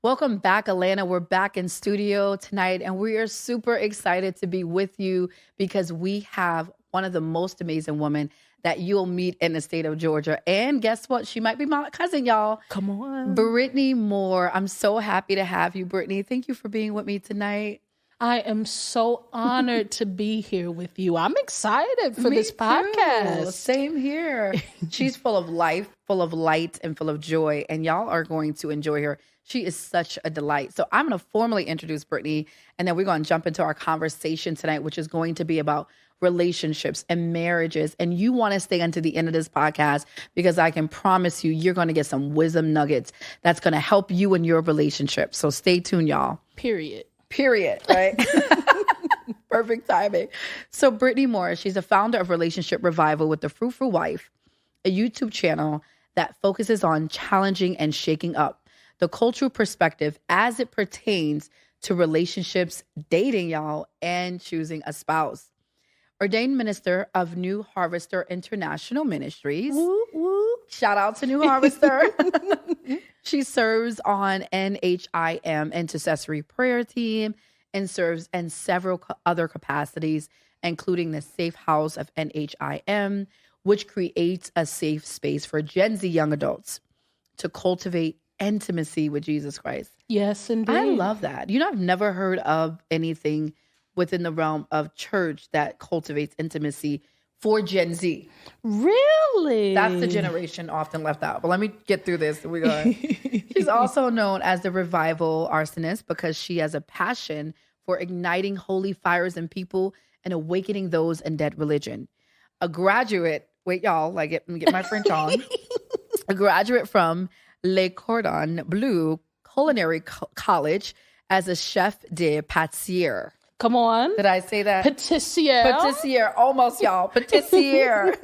Welcome back, Atlanta. We're back in studio tonight, and we are super excited to be with you because we have one of the most amazing women that you'll meet in the state of Georgia. And guess what? She might be my cousin, y'all. Come on. Brittaney Moore. I'm so happy to have you, Brittaney. Thank you for being with me tonight. I am so honored to be here with you. I'm excited for this podcast. Too. Same here. She's full of life, full of light, and full of joy, and y'all are going to enjoy her. She is such a delight. So I'm going to formally introduce Brittaney, and then we're going to jump into our conversation tonight, which is going to be about relationships and marriages. And you want to stay until the end of this podcast because I can promise you, you're going to get some wisdom nuggets that's going to help you in your relationship. So stay tuned, y'all. Period, right? Perfect timing. So Brittaney Moore, she's a founder of Relationship Revival with the Fruitful Wife, a YouTube channel that focuses on challenging and shaking up the cultural perspective as it pertains to relationships, dating, y'all, and choosing a spouse. Ordained minister of New Harvester International Ministries. Woo, woo. Shout out to New Harvester. She serves on NHIM Intercessory Prayer Team and serves in several other capacities, including the Safe House of NHIM, which creates a safe space for Gen Z young adults to cultivate intimacy with Jesus Christ. Yes, indeed. I love that. You know, I've never heard of anything within the realm of church that cultivates intimacy for Gen Z. Really? That's the generation often left out. But let me get through this. We're going. She's also known as the revival arsonist because she has a passion for igniting holy fires in people and awakening those in dead religion. A graduate, wait, y'all, let me get my French on. A graduate from Le Cordon Bleu Culinary College as a chef de pâtissier. Come on. Did I say that? Patissier. Patissier. Almost, y'all. Patissier.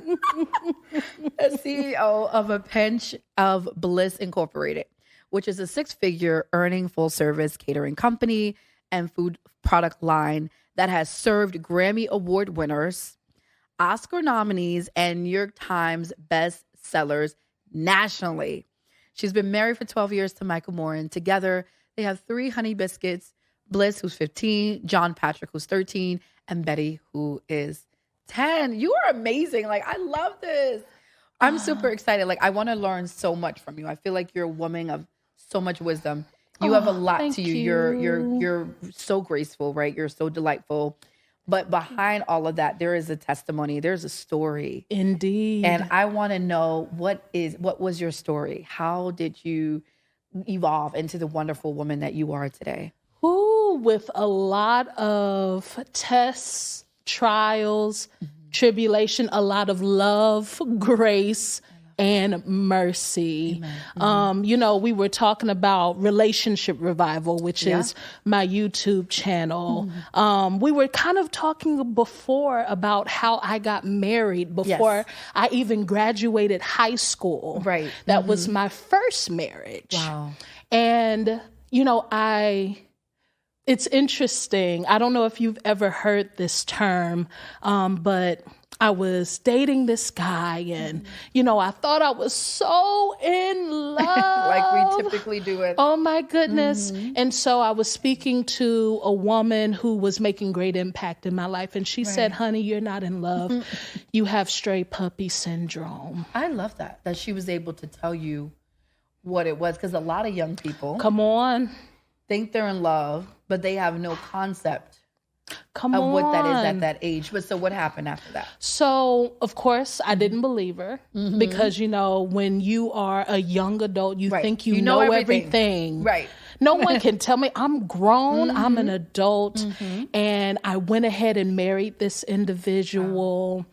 A CEO of A Pinch of Bliss Incorporated, which is a six-figure earning full-service catering company and food product line that has served Grammy Award winners, Oscar nominees, and New York Times bestsellers nationally. She's been married for 12 years to Michael Moore, and together they have 3 honey biscuits, Bliss, who's 15, John Patrick, who's 13, and Betty, who is 10. You are amazing. I love this. I'm super excited. I want to learn so much from you. I feel like you're a woman of so much wisdom. You have a lot to you. You're so graceful, right? You're so delightful. But behind all of that, there is a testimony. There's a story. Indeed. And I want to know what was your story? How did you evolve into the wonderful woman that you are today? Ooh, with a lot of tests, trials, tribulation, a lot of love, grace, and mercy. We were talking about Relationship Revival, which is my YouTube channel. We were kind of talking before about how I got married before I even graduated high school. Right. That was my first marriage. Wow. And, it's interesting. I don't know if you've ever heard this term, but I was dating this guy and, I thought I was so in love. Like we typically do it. Oh my goodness. And so I was speaking to a woman who was making great impact in my life. And she said, honey, you're not in love. You have stray puppy syndrome. I love that she was able to tell you what it was. Because a lot of young people think they're in love, but they have no concept of what that is at that age. But so what happened after that? So, of course, I didn't believe her because, when you are a young adult, you think you know everything. Right. No one can tell me I'm grown. I'm an adult. And I went ahead and married this individual. Wow.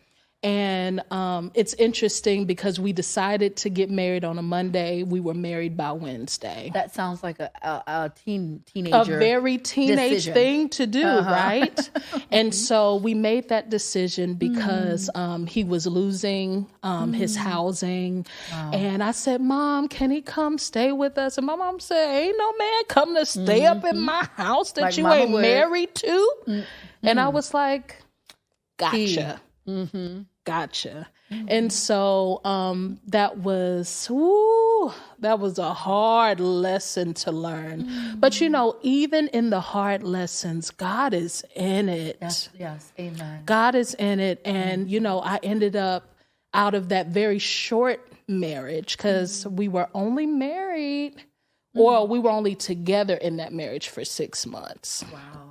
And it's interesting because we decided to get married on a Monday. We were married by Wednesday. That sounds like a teenager. A very teenage decision. Thing to do, right? And so we made that decision because he was losing his housing. Wow. And I said, Mom, can he come stay with us? And my mom said, ain't no man come to stay up in my house that you ain't married to. And I was like, gotcha. Gotcha. And so that was a hard lesson to learn. But, even in the hard lessons, God is in it. Yes. Amen. God is in it. And, I ended up out of that very short marriage because we were only married or we were only together in that marriage for 6 months. Wow.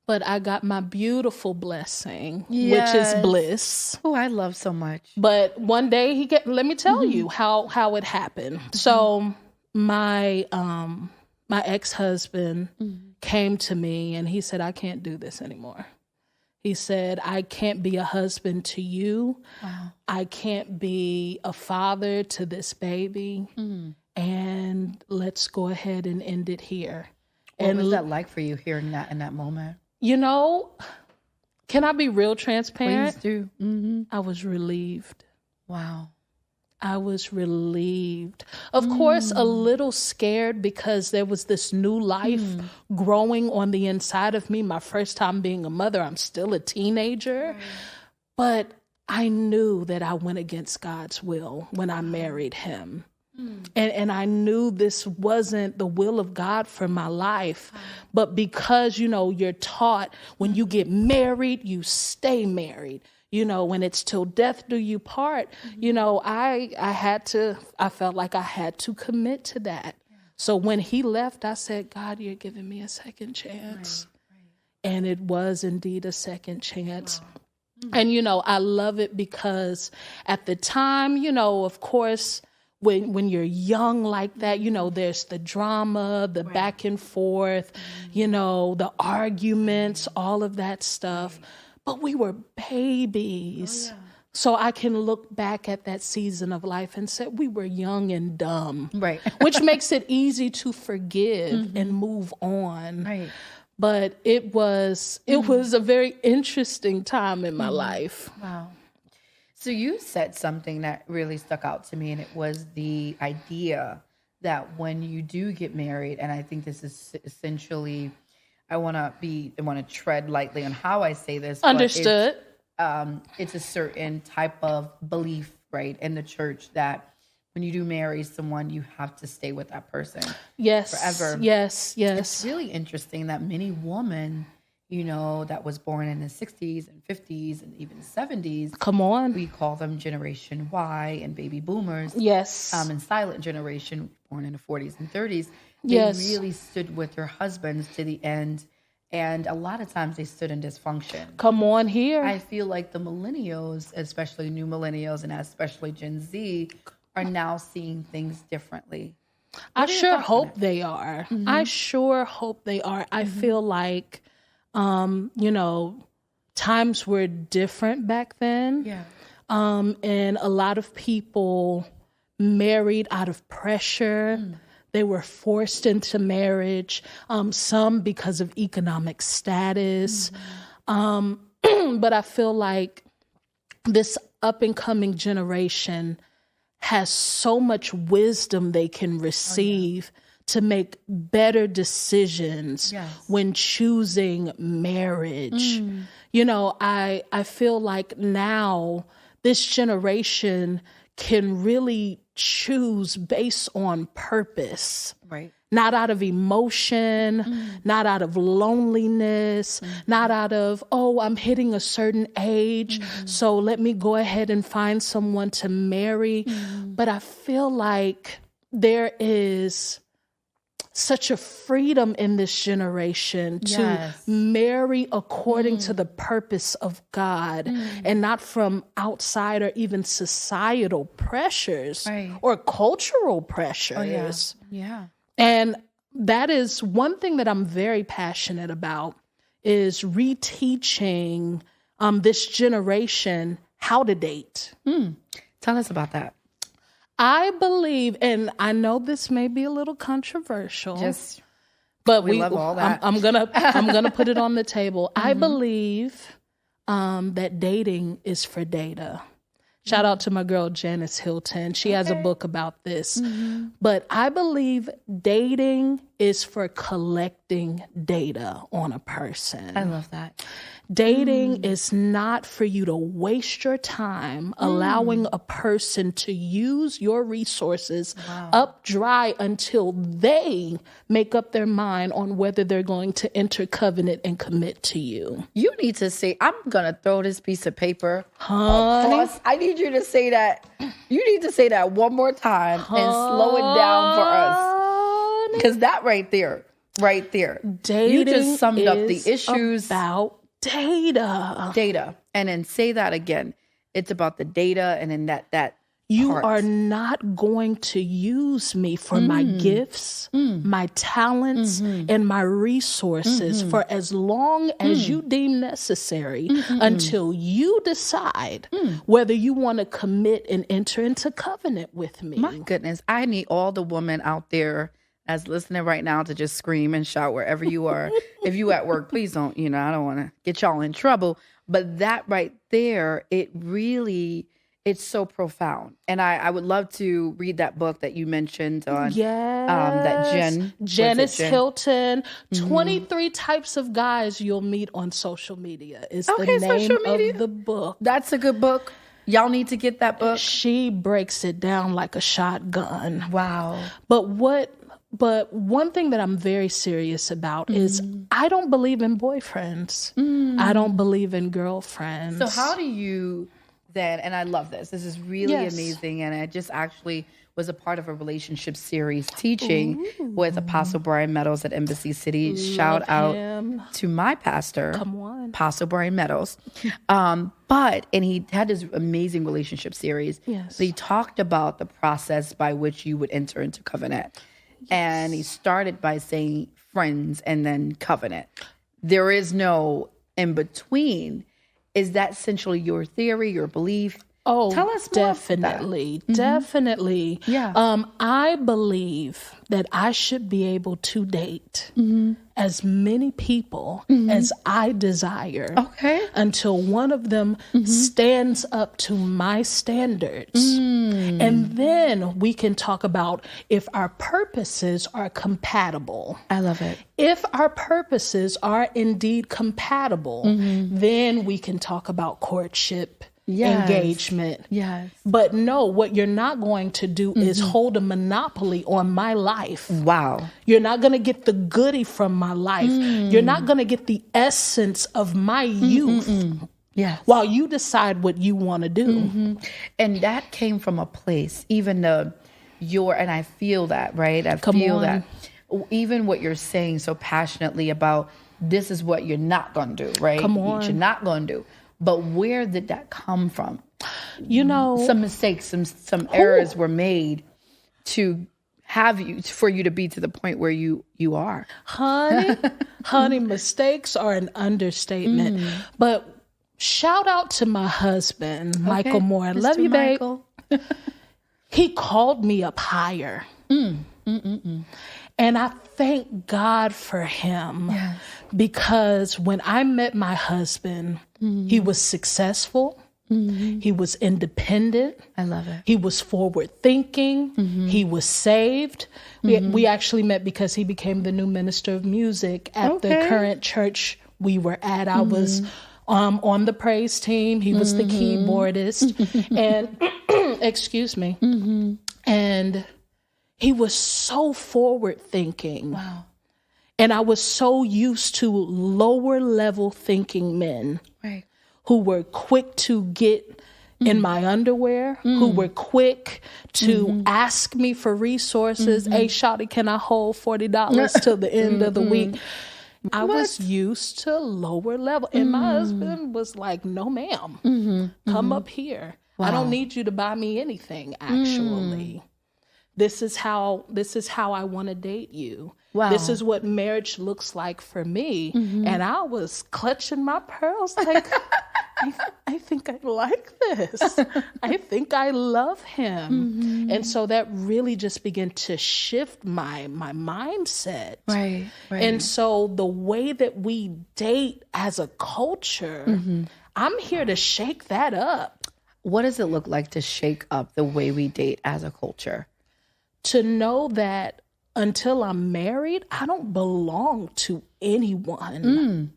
But I got my beautiful blessing, which is bliss. Oh, I love so much. But one day let me tell you how it happened. So my ex-husband came to me and he said, I can't do this anymore. He said, I can't be a husband to you. Wow. I can't be a father to this baby. And let's go ahead and end it here. What was that like for you hearing that in that moment? Can I be real transparent? Please do. Mm-hmm. I was relieved. Wow. I was relieved. Of course, a little scared because there was this new life growing on the inside of me. My first time being a mother, I'm still a teenager. Right. But I knew that I went against God's will when I married him. And I knew this wasn't the will of God for my life. But because, you're taught when you get married, you stay married. When it's till death do you part, I felt like I had to commit to that. So when he left, I said, God, you're giving me a second chance. Right. And it was indeed a second chance. Wow. And, I love it because at the time, of course, when you're young like that, there's the drama, the back and forth, the arguments, all of that stuff. But we were babies. Oh, yeah. So I can look back at that season of life and say we were young and dumb. Right. Which makes it easy to forgive and move on. Right. But it was a very interesting time in my life. Wow. So you said something that really stuck out to me, and it was the idea that when you do get married, and I think this is essentially, I want to tread lightly on how I say this. Understood. It's a certain type of belief, right, in the church that when you do marry someone, you have to stay with that person. Yes. Forever. Yes. It's really interesting that many women, that was born in the 60s and 50s and even 70s. Come on. We call them Generation Y and baby boomers. Yes. And silent generation, born in the 40s and 30s. They really stood with their husbands to the end. And a lot of times they stood in dysfunction. Come on here. I feel like the millennials, especially new millennials and especially Gen Z, are now seeing things differently. I sure hope they are. Mm-hmm. I sure hope they are. I feel like, times were different back then. Yeah. And a lot of people married out of pressure. They were forced into marriage, some because of economic status. But I feel like this up and coming generation has so much wisdom they can receive to make better decisions when choosing marriage. I feel like now this generation can really choose based on purpose. Right. Not out of emotion, not out of loneliness, not out of, I'm hitting a certain age, so let me go ahead and find someone to marry. But I feel like there is such a freedom in this generation to marry according to the purpose of God and not from outside or even societal pressures or cultural pressures. And that is one thing that I'm very passionate about, is reteaching this generation how to date. Tell us about that. I believe, and I know this may be a little controversial, but we love all that. I'm gonna put it on the table. I believe that dating is for data. Shout out to my girl Janice Hilton. She has a book about this. But I believe dating is for collecting data on a person. I love that. Dating is not for you to waste your time allowing a person to use your resources up dry until they make up their mind on whether they're going to enter covenant and commit to you. You need to say, I'm going to throw this piece of paper across. I need you to say that. You need to say that one more time and slow it down for us. Because that right there, dating you just summed up the issues. About data. And then say that again. It's about the data, and then that you part. are not going to use me for my gifts, my talents, and my resources for as long as you deem necessary until you decide whether you want to commit and enter into covenant with me. My goodness, I need all the women out there as listening right now to just scream and shout wherever you are. If you at work, please don't, I don't want to get y'all in trouble. But that right there, it's so profound. And I would love to read that book that you mentioned on that Janice Hilton, 23 types of guys you'll meet on social media is the name of the book. That's a good book. Y'all need to get that book. She breaks it down like a shotgun. Wow. But one thing that I'm very serious about is I don't believe in boyfriends. I don't believe in girlfriends. So how do you then, and I love this. This is really amazing. And I just actually was a part of a relationship series teaching with Apostle Brian Meadows at Embassy City. Shout out to my pastor, Apostle Brian Meadows. And he had this amazing relationship series. Yes. He talked about the process by which you would enter into covenant. And he started by saying friends and then covenant. There is no in between. Is that essentially your theory, your belief? Oh, tell us more. Definitely. Yeah. I believe that I should be able to date as many people as I desire. Okay. Until one of them stands up to my standards. And then we can talk about if our purposes are compatible. I love it. If our purposes are indeed compatible, then we can talk about courtship. Yes. Engagement. Yes. But no, what you're not going to do is hold a monopoly on my life. Wow. You're not going to get the goodie from my life. You're not going to get the essence of my youth. Yes. While you decide what you want to do. And that came from a place, even and I feel that, right? I feel that. Even what you're saying so passionately about this is what you're not going to do, right? Come on. You're not going to do. But where did that come from? Some mistakes, some errors were made for you to be to the point where you are. Honey, mistakes are an understatement. But shout out to my husband, Michael Moore. I love you, babe. He called me up higher. And I thank God for him because when I met my husband, he was successful. He was independent. I love it. He was forward thinking. He was saved. We actually met because he became the new minister of music at the current church we were at. I was on the praise team. He was the keyboardist. And excuse me. And he was so forward thinking. Wow. And I was so used to lower level thinking men who were quick to get in my underwear, who were quick to ask me for resources. Hey, shawty, can I hold $40 till the end of the week? I was used to lower level. And my husband was like, no, ma'am, come up here. Wow. I don't need you to buy me anything, actually. This is how I want to date you. Wow. This is what marriage looks like for me. And I was clutching my pearls like, I think I like this. I think I love him. And so that really just began to shift my mindset. Right. And so the way that we date as a culture, I'm here to shake that up. What does it look like to shake up the way we date as a culture? To know that until I'm married, I don't belong to anyone.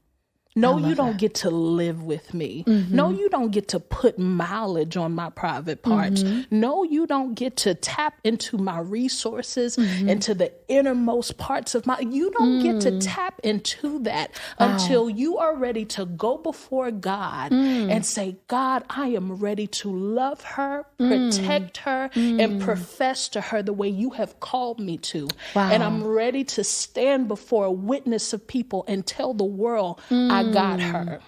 No, you don't get to live with me. No, you don't get to put mileage on my private parts. No, you don't get to tap into my resources, into the innermost parts of you don't get to tap into that until you are ready to go before God and say, God, I am ready to love her, protect her, and profess to her the way you have called me to. Wow. And I'm ready to stand before a witness of people and tell the world, I got her.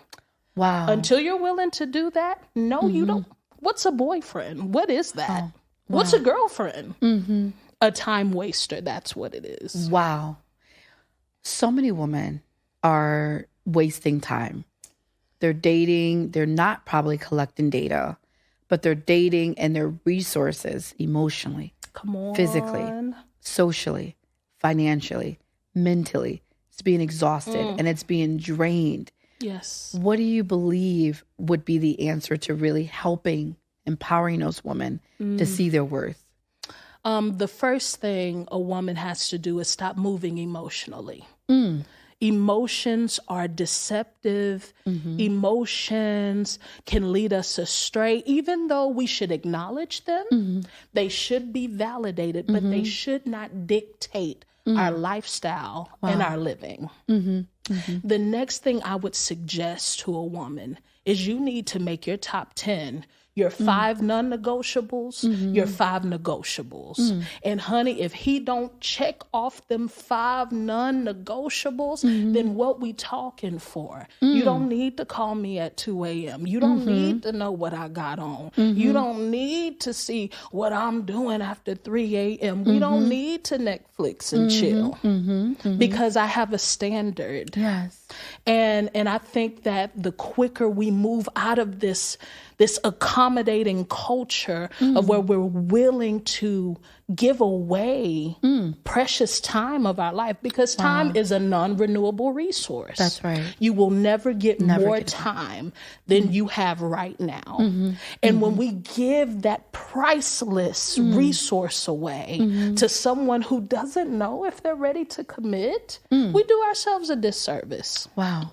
Wow. Until you're willing to do that, no, you don't. What's a boyfriend? What is that? Oh, wow. What's a girlfriend? A time waster. That's what it is. Wow. So many women are wasting time. They're dating. They're not probably collecting data, but they're dating and their resources emotionally, Come on. physically, socially, financially, mentally. It's being exhausted and it's being drained. Yes. What do you believe would be the answer to really helping, empowering those women to see their worth? The first thing a woman has to do is stop moving emotionally. Emotions are deceptive. Emotions can lead us astray. Even though we should acknowledge them, they should be validated, but they should not dictate our lifestyle and our living. The next thing I would suggest to a woman is you need to make your top 10 your 5 non-negotiables, your 5 negotiables. And honey, if he don't check off them 5 non-negotiables, then what we talking for? You don't need to call me at 2 a.m. You don't need to know what I got on. You don't need to see what I'm doing after 3 a.m. We don't need to Netflix and chill because I have a standard. Yes. And I think that the quicker we move out of this accommodating culture of where we're willing to give away precious time of our life, because time is a non-renewable resource. That's right. You will never get more time than you have right now. And when we give that priceless resource away to someone who doesn't know if they're ready to commit, we do ourselves a disservice. Wow.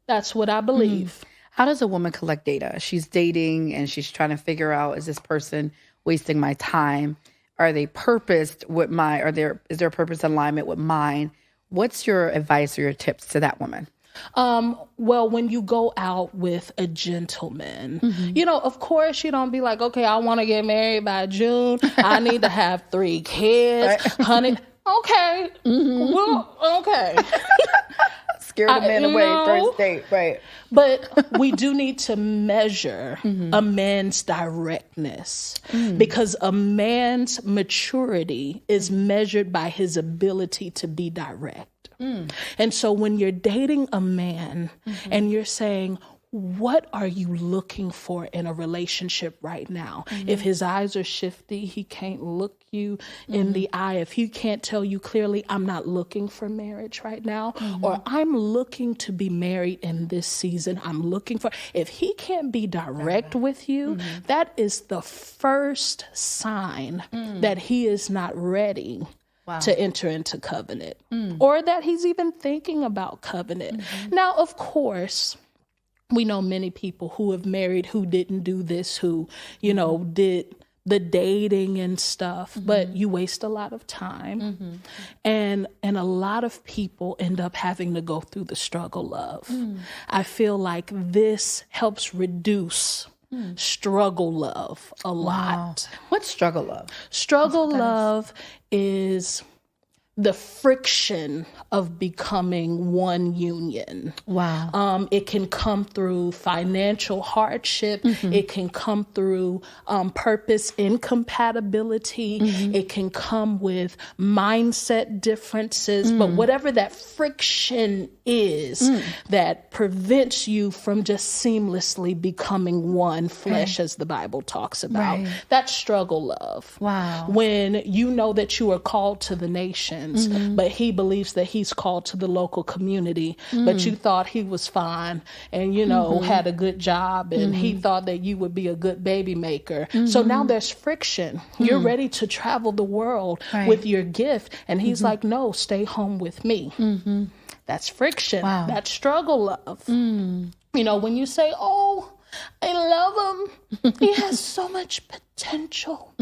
That's what I believe. How does a woman collect data? She's dating and she's trying to figure out, is this person wasting my time? Are they purposed with is their purpose alignment with mine? What's your advice or your tips to that woman? Well, when you go out with a gentleman, of course, you don't be like, okay, I want to get married by June. I need to have 3 kids, honey. Okay. Well, okay. Scare the man away, first date, right? But we do need to measure a man's directness because a man's maturity is measured by his ability to be direct. And so when you're dating a man and you're saying, what are you looking for in a relationship right now? If his eyes are shifty, he can't look you in the eye. If he can't tell you clearly, I'm not looking for marriage right now, or I'm looking to be married in this season. I'm looking for, if he can't be direct with you, that is the first sign that he is not ready to enter into covenant, or that he's even thinking about covenant. Now, of course, we know many people who have married who didn't do this, who, did the dating and stuff, but you waste a lot of time. And a lot of people end up having to go through the struggle of. I feel like this helps reduce struggle love a lot. What's struggle love? Struggle love is the friction of becoming one union. Wow. It can come through financial hardship. It can come through purpose incompatibility. It can come with mindset differences. But whatever that friction is that prevents you from just seamlessly becoming one flesh, as the Bible talks about, that's struggle love. Wow. When you know that you are called to the nation, friends, but he believes that he's called to the local community, but you thought he was fine and, you know, had a good job, and he thought that you would be a good baby maker. So now there's friction. You're ready to travel the world with your gift. And he's like, no, stay home with me. That's friction. Wow. That's struggle love. You know, when you say, oh, I love him. He has so much potential.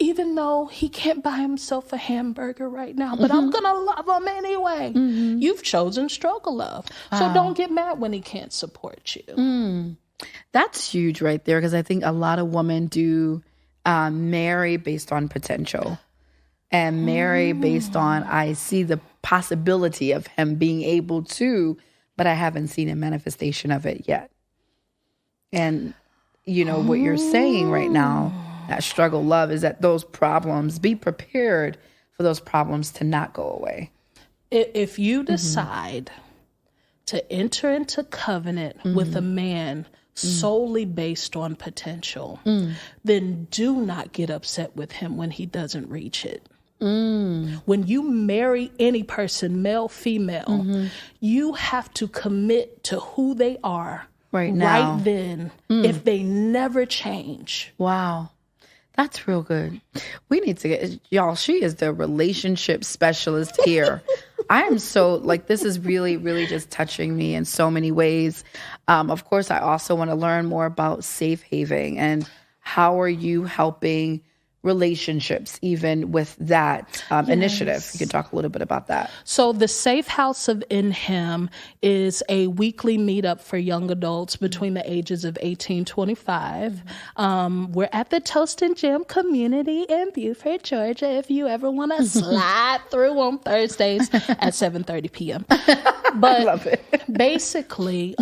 Even though he can't buy himself a hamburger right now, but I'm going to love him anyway. You've chosen struggle love. So don't get mad when he can't support you. That's huge right there, because I think a lot of women do marry based on potential and marry based on, I see the possibility of him being able to, but I haven't seen a manifestation of it yet. And, you know, what you're saying right now, that struggle love, is that those problems, be prepared for those problems to not go away. If you decide to enter into covenant with a man solely based on potential, then do not get upset with him when he doesn't reach it. When you marry any person, male, female, you have to commit to who they are right now, right then, if they never change. Wow. That's real good. We need to get, y'all, she is the relationship specialist here. I am so, like, this is really, really just touching me in so many ways. Of course, I also want to learn more about safe haven and how are you helping relationships even with that initiative. You can talk a little bit about that. So the Safe House of In Him is a weekly meetup for young adults between the ages of 18 and 25. We're at the Toast and Jam community in Beaufort, Georgia, if you ever want to slide through on Thursdays at 7:30 p.m. But Love it. basically,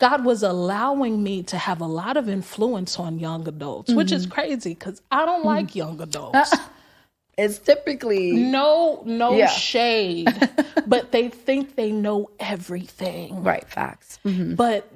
God was allowing me to have a lot of influence on young adults, which is crazy because I don't like young adults. It's typically no shade, but they think they know everything. right. Facts. But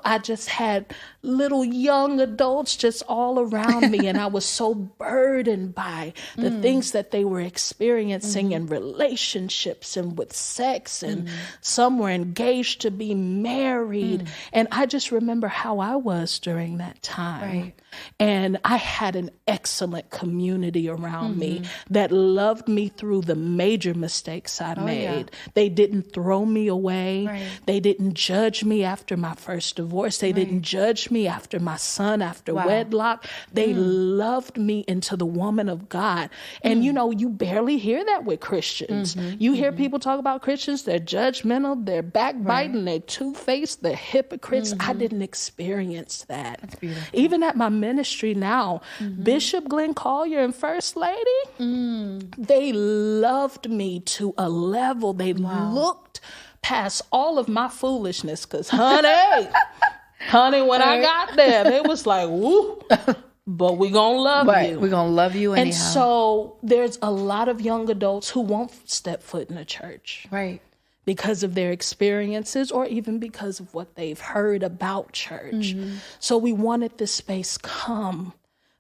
I just had little young adults just all around me. And I was so burdened by the things that they were experiencing in relationships and with sex. And some were engaged to be married. And I just remember how I was during that time. Right. And I had an excellent community around me that loved me through the major mistakes I made. They didn't throw me away. Right. They didn't judge me after my first divorce. They didn't judge me after my son, after wedlock. They loved me into the woman of God. And, you know, you barely hear that with Christians. You hear people talk about Christians, they're judgmental, they're backbiting, they're two-faced, they're hypocrites. I didn't experience that. That's beautiful. Even at my ministry now, Bishop Glenn Collier and First Lady, they loved me to a level. They looked past all of my foolishness because, honey, when I got there, they was like, woo, but we gonna love you. We're going to love you anyhow. And so there's a lot of young adults who won't step foot in a church. Right. Because of their experiences or even because of what they've heard about church. So we wanted this space come.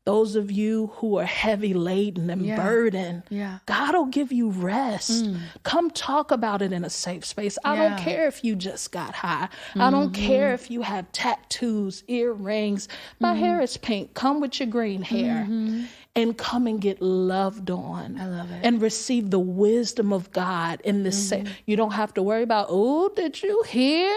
Those of you who are heavy laden and burdened, God will give you rest. Come talk about it in a safe space. I don't care if you just got high. I don't care if you have tattoos, earrings. My hair is pink. Come with your green hair. And come and get loved on. I love it. And receive the wisdom of God in this. You don't have to worry about, oh, did you hear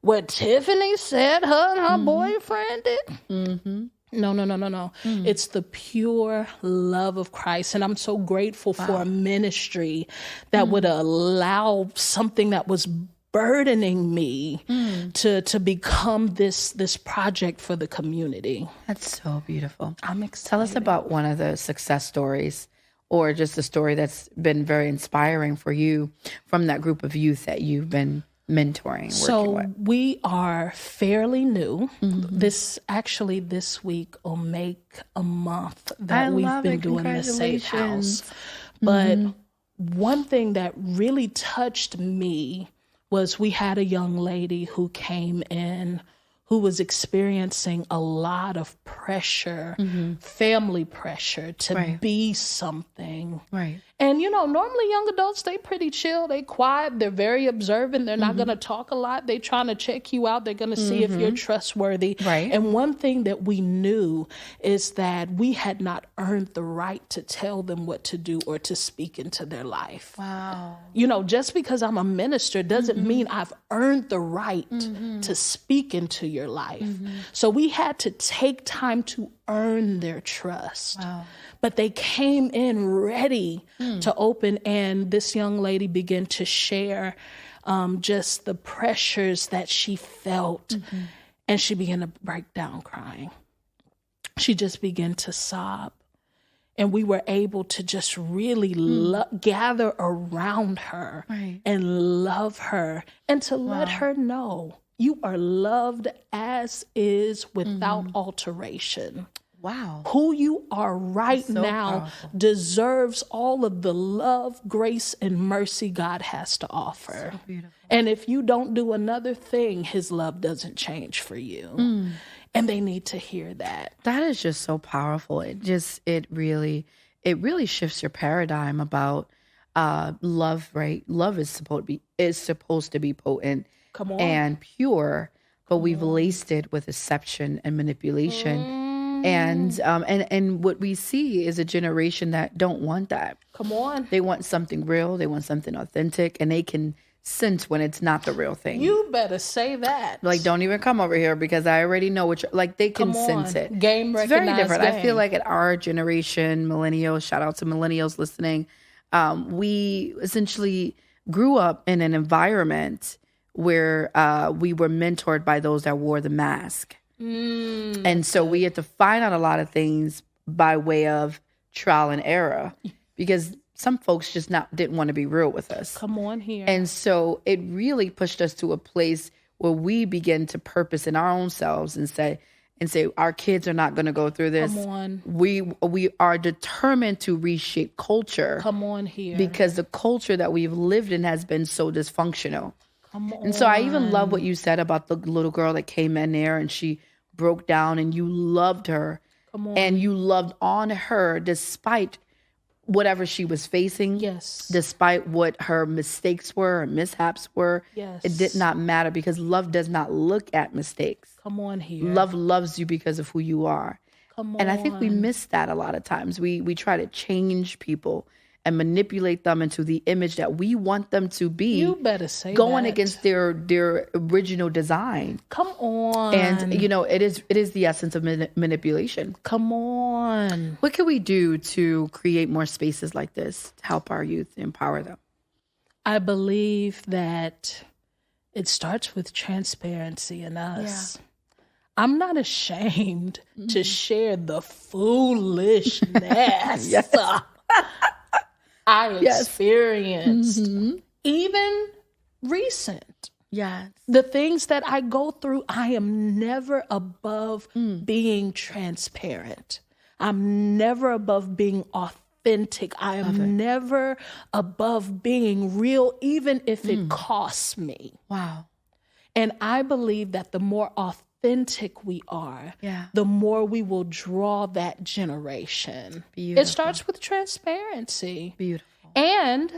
what Tiffany said her and her boyfriend did? No. It's the pure love of Christ. And I'm so grateful for a ministry that would allow something that was burdening me to become this project for the community. That's so beautiful. I'm excited. Tell us about one of the success stories or just a story that's been very inspiring for you from that group of youth that you've been mentoring, working with. We are fairly new. This week will make a month that we've been doing the Safe House. But one thing that really touched me was we had a young lady who came in who was experiencing a lot of pressure, family pressure to be something. Right. And, normally young adults, they pretty chill. They quiet. They're very observant. They're not going to talk a lot. They're trying to check you out. They're going to see if you're trustworthy. Right. And one thing that we knew is that we had not earned the right to tell them what to do or to speak into their life. Wow. Just because I'm a minister doesn't mean I've earned the right to speak into your life. So we had to take time to earn their trust. Wow. But they came in ready to open, and this young lady began to share just the pressures that she felt, and she began to break down crying. She just began to sob, and we were able to just really gather around her and love her and to let her know you are loved as is without alteration. Wow. Who you are right now powerful. deserves all of the love, grace, and mercy God has to offer. So beautiful. And if you don't do another thing, his love doesn't change for you. And they need to hear that. That is just so powerful. It really shifts your paradigm about love, right? Love is supposed to be potent Come on. and pure, but we've laced it with deception and manipulation. And what we see is a generation that don't want that. Come on. They want something real. They want something authentic, and they can sense when it's not the real thing. You better say that. Like, don't even come over here because I already know what you're like. They can sense it. Game It's very recognized different. I feel game. like at our generation, millennials, shout out to millennials listening, we essentially grew up in an environment where we were mentored by those that wore the mask. And so we had to find out a lot of things by way of trial and error because some folks just didn't want to be real with us. Come on here. And so it really pushed us to a place where we begin to purpose in our own selves and say our kids are not going to go through this. Come on. We are determined to reshape culture. Come on here. Because the culture that we've lived in has been so dysfunctional. Come on. And so I even love what you said about the little girl that came in there and she broke down and you loved her. Come on. And you loved on her despite whatever she was facing. Yes. Despite what her mistakes were, or mishaps were. Yes. It did not matter because love does not look at mistakes. Come on here. Love loves you because of who you are. Come on. And I think we miss that a lot of times. We try to change people and manipulate them into the image that we want them to be. You better say going that. against their original design. Come on. And it is the essence of manipulation. Come on. What can we do to create more spaces like this to help our youth, empower them? I believe that it starts with transparency in us. Yeah. I'm not ashamed to share the foolishness I experienced, even recent. Yes. The things that I go through, I am never above being transparent. I'm never above being authentic. I am never above being real, even if it costs me. Wow. And I believe that the more authentic we are, the more we will draw that generation. Beautiful. It starts with transparency. Beautiful. And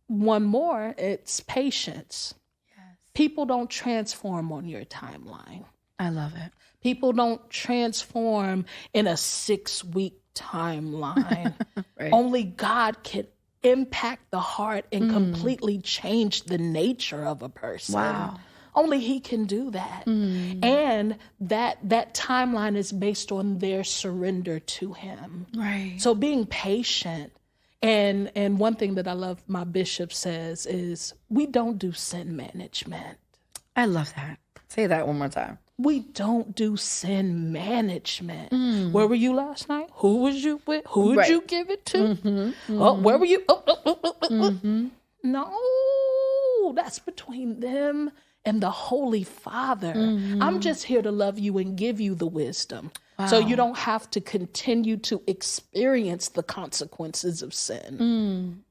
one more, it's patience. Yes. People don't transform on your timeline. I love it. People don't transform in a 6-week timeline. Right. Only God can impact the heart and completely change the nature of a person. Wow. Only he can do that. And that timeline is based on their surrender to him. Right. So being patient, and one thing that I love my bishop says is we don't do sin management. I love that. Say that one more time. We don't do sin management. Where were you last night? Who was you with? Who did you give it to? Oh, where were you? No, that's between them and the Holy Father. I'm just here to love you and give you the wisdom. Wow. So you don't have to continue to experience the consequences of sin.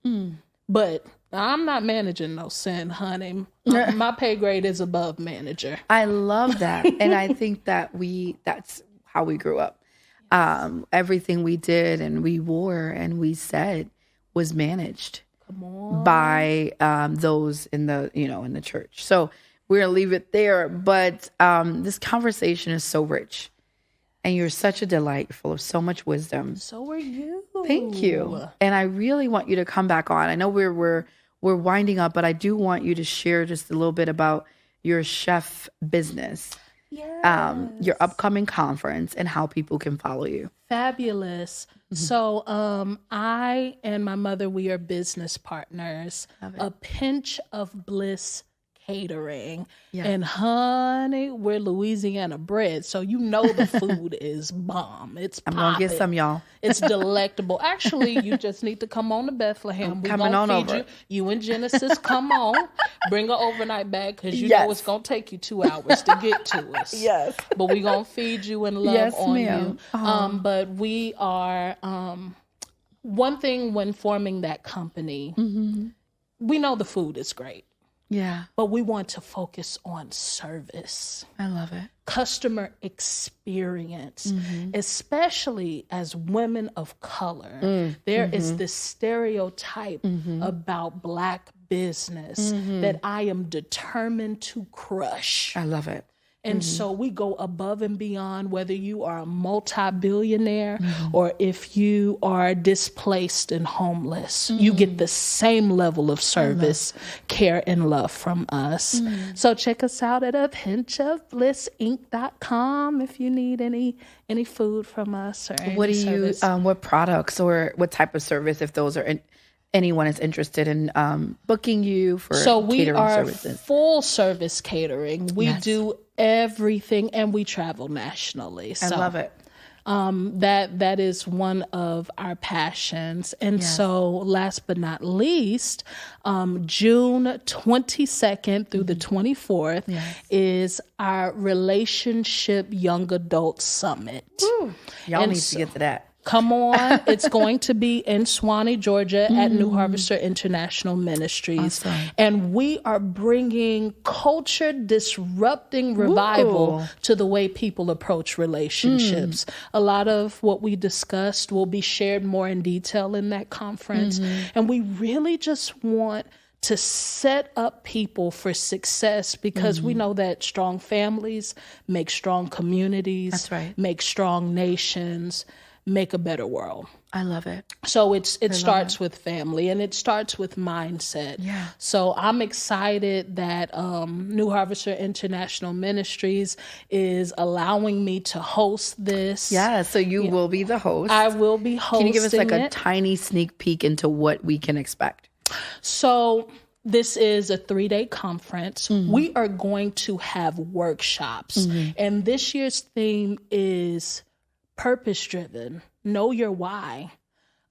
But I'm not managing no sin, honey. My pay grade is above manager. I love that. And I think that that's how we grew up. Everything we did and we wore and we said was managed by those in the church. So we're going to leave it there. But this conversation is so rich. And you're such a delight, full of so much wisdom. So are you. Thank you. And I really want you to come back on. I know we're winding up, but I do want you to share just a little bit about your chef business, your upcoming conference, and how people can follow you. Fabulous. So I and my mother, we are business partners. A Pinch of Bliss Catering. And honey, we're Louisiana bred, so you know the food is bomb. I'm gonna get some, y'all. It's delectable. Actually, you just need to come on to Bethlehem. We're coming on feed over. You and Genesis, come on. Bring an overnight bag because you know it's gonna take you 2 hours to get to us. Yes. But we're gonna feed you and love on ma'am. you. But we are one thing when forming that company, we know the food is great. Yeah. But we want to focus on service. I love it. Customer experience, especially as women of color. There is this stereotype about Black business that I am determined to crush. I love it. And so we go above and beyond, whether you are a multi-billionaire or if you are displaced and homeless, you get the same level of service, care, and love from us. So check us out at apinchofblissinc.com if you need any food from us or any service. What products or what type of service, if those are anyone is interested in booking you for catering services? So we are full service catering. We do everything, and we travel nationally. I love it. That is one of our passions. And so last but not least, June 22nd through the 24th is our Relationship Young Adult Summit. Woo. Y'all need to get to that. Come on. It's going to be in Swanee, Georgia at New Harvester International Ministries. Awesome. And we are bringing culture disrupting revival to the way people approach relationships. A lot of what we discussed will be shared more in detail in that conference. And we really just want to set up people for success because we know that strong families make strong communities. That's right. Make strong nations, make a better world. I love it. So it starts with family and it starts with mindset. Yeah. So I'm excited that New Harvester International Ministries is allowing me to host this. Yeah, so you will be the host. I will be hosting. Can you give us like a tiny sneak peek into what we can expect? So this is a 3-day conference. We are going to have workshops. And this year's theme is purpose-driven. Know your why.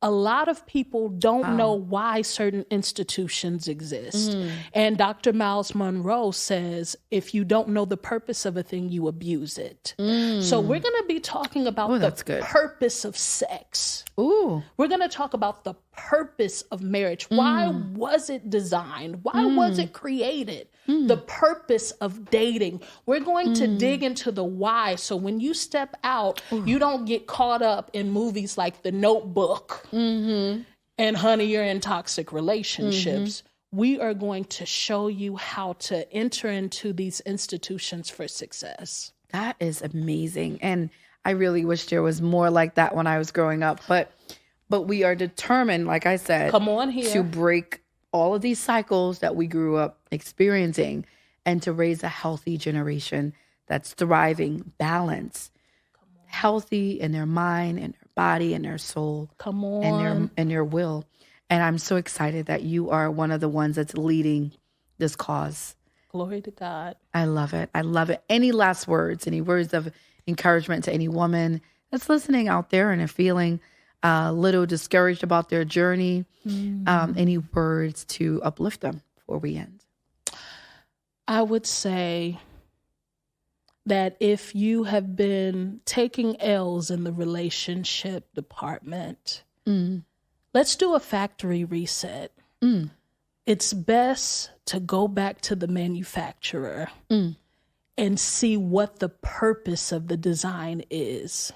A lot of people don't know why certain institutions exist. And Dr. Miles Monroe says, if you don't know the purpose of a thing, you abuse it. So we're going to be talking about the purpose of sex. Ooh. We're going to talk about the purpose of marriage. Why was it designed? Why was it created? The purpose of dating. We're going to dig into the why. So when you step out, you don't get caught up in movies like The Notebook and honey, you're in toxic relationships. We are going to show you how to enter into these institutions for success. That is amazing. And I really wish there was more like that when I was growing up. But we are determined, like I said, come on here, to break all of these cycles that we grew up experiencing and to raise a healthy generation that's thriving, balanced, healthy in their mind and their body and their soul. Come on. And their will. And I'm so excited that you are one of the ones that's leading this cause. Glory to God. I love it. I love it. Any last words, any words of encouragement to any woman that's listening out there and are feeling a little discouraged about their journey? Any words to uplift them before we end? I would say that if you have been taking L's in the relationship department, let's do a factory reset. it's best to go back to the manufacturer and see what the purpose of the design is.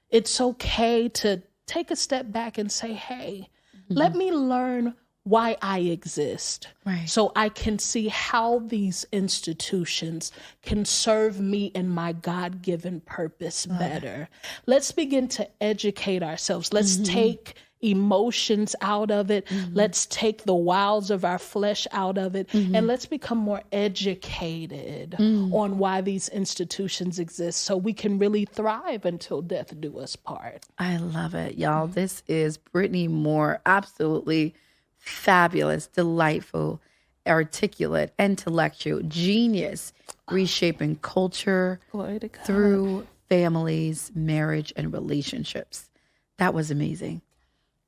It's okay to take a step back and say, hey, let me learn why I exist, so I can see how these institutions can serve me and my God-given purpose better. Let's begin to educate ourselves. Let's take emotions out of it. Let's take the wiles of our flesh out of it, and let's become more educated on why these institutions exist so we can really thrive until death do us part. I love it, y'all. This is Brittaney Moore. Absolutely fabulous, delightful, articulate, intellectual, genius, reshaping culture through families, marriage, and relationships. That was amazing.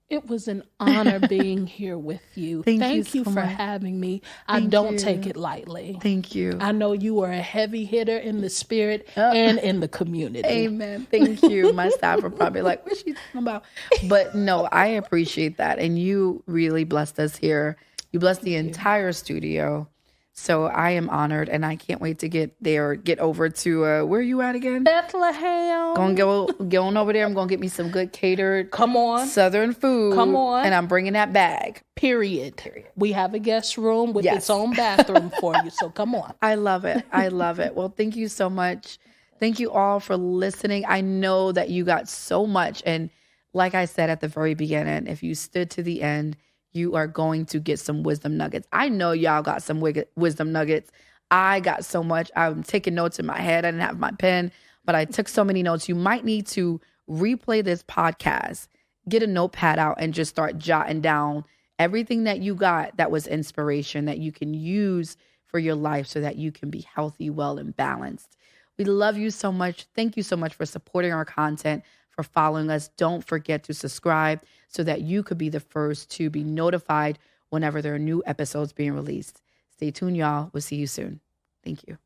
It was an honor being here with you. Thank you for having me. I don't take it lightly. Thank you. I know you are a heavy hitter in the spirit and in the community. Amen. Thank you. My staff are probably like, what's she talking about? But no, I appreciate that. And you really blessed us here. You blessed the entire studio. So I am honored, and I can't wait to get over to, where are you at again? Bethlehem. Go on over there. I'm going to get me some good catered Southern food. Come on. And I'm bringing that bag. Period. We have a guest room with its own bathroom for you. So come on. I love it. I love it. Well, thank you so much. Thank you all for listening. I know that you got so much. And like I said at the very beginning, if you stood to the end, you are going to get some wisdom nuggets. I know y'all got some wisdom nuggets. I got so much. I'm taking notes in my head. I didn't have my pen, but I took so many notes. You might need to replay this podcast, get a notepad out, and just start jotting down everything that you got that was inspiration that you can use for your life so that you can be healthy, well, and balanced. We love you so much. Thank you so much for supporting our content, for following us. Don't forget to subscribe so that you could be the first to be notified whenever there are new episodes being released. Stay tuned, y'all. We'll see you soon. Thank you.